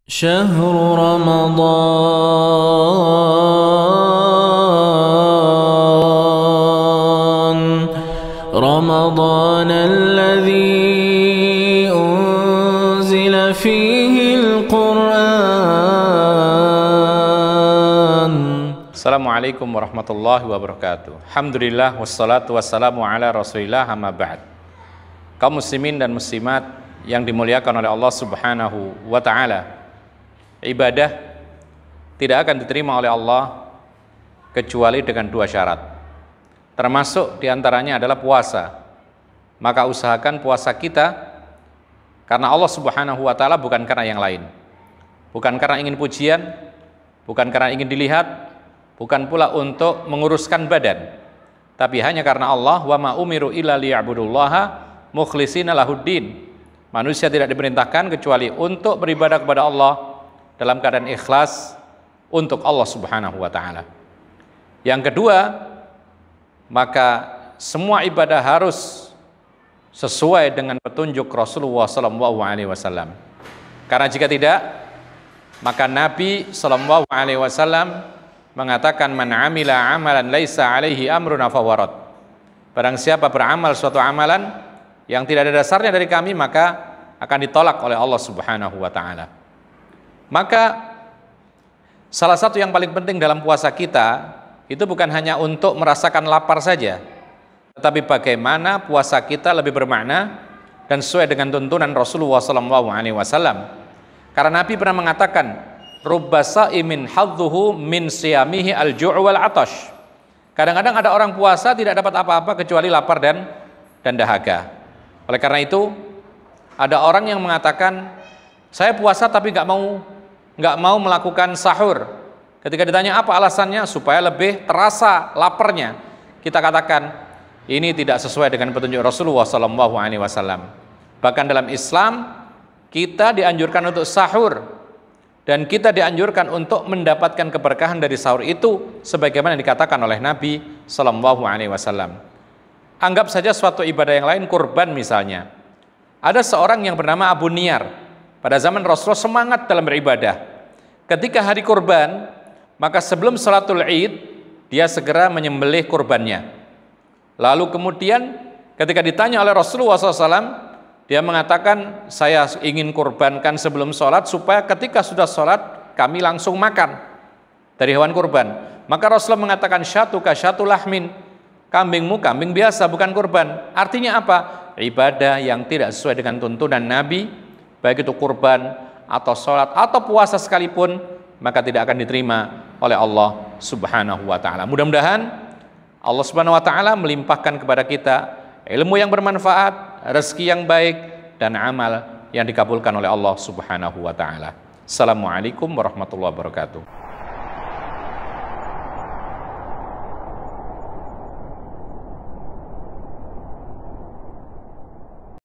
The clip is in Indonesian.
شهر رمضان الذي أنزل فيه القرآن. Assalamualaikum warahmatullahi wabarakatuh. Alhamdulillah wassalatu wassalamu ala rasulillah amma ba'd. Kaum muslimin dan muslimat yang dimuliakan oleh Allah subhanahu wa ta'ala, ibadah tidak akan diterima oleh Allah kecuali dengan dua syarat. Termasuk diantaranya adalah puasa. Maka usahakan puasa kita karena Allah subhanahu wa ta'ala, bukan karena yang lain. Bukan karena ingin pujian, bukan karena ingin dilihat, bukan pula untuk menguruskan badan, tapi hanya karena Allah. Wa ma umiru illa liya'budullaha mukhlishina lahuddin. Manusia tidak diperintahkan kecuali untuk beribadah kepada Allah dalam keadaan ikhlas untuk Allah subhanahu wa ta'ala. Yang kedua, maka semua ibadah harus sesuai dengan petunjuk Rasulullah SAW. Karena jika tidak, maka Nabi SAW mengatakan, man amila amalan laisa alaihi amruna fawarat. Barang siapa beramal suatu amalan yang tidak ada dasarnya dari kami, maka akan ditolak oleh Allah subhanahu wa ta'ala. Maka salah satu yang paling penting dalam puasa kita itu bukan hanya untuk merasakan lapar saja, tetapi bagaimana puasa kita lebih bermakna dan sesuai dengan tuntunan Rasulullah SAW. Karena Nabi pernah mengatakan, rubba sa'imin hadzuhu min siyamihi al-ju' wal 'atash. Kadang-kadang ada orang puasa tidak dapat apa-apa kecuali lapar dan dahaga. Oleh karena itu, ada orang yang mengatakan, saya puasa tapi nggak mau melakukan sahur. Ketika ditanya apa alasannya, supaya lebih terasa laparnya, kita katakan ini tidak sesuai dengan petunjuk Rasulullah SAW. Bahkan dalam Islam kita dianjurkan untuk sahur, dan kita dianjurkan untuk mendapatkan keberkahan dari sahur itu, sebagaimana dikatakan oleh Nabi SAW. Anggap saja suatu ibadah yang lain, kurban misalnya. Ada seorang yang bernama Abu Niyar. Pada zaman Rasulullah semangat dalam beribadah. Ketika hari kurban, maka sebelum salatul Id, dia segera menyembelih kurbannya. Lalu kemudian ketika ditanya oleh Rasulullah SAW, dia mengatakan, saya ingin kurbankan sebelum sholat, supaya ketika sudah sholat, kami langsung makan dari hewan kurban. Maka Rasulullah mengatakan, syatuka syatu lahmin, kambingmu kambing biasa, bukan kurban. Artinya apa? Ibadah yang tidak sesuai dengan tuntunan Nabi, baik itu kurban atau sholat atau puasa sekalipun, maka tidak akan diterima oleh Allah subhanahu wa ta'ala. Mudah-mudahan Allah subhanahu wa ta'ala melimpahkan kepada kita ilmu yang bermanfaat, rezeki yang baik, dan amal yang dikabulkan oleh Allah subhanahu wa ta'ala. Assalamualaikum warahmatullahi wabarakatuh.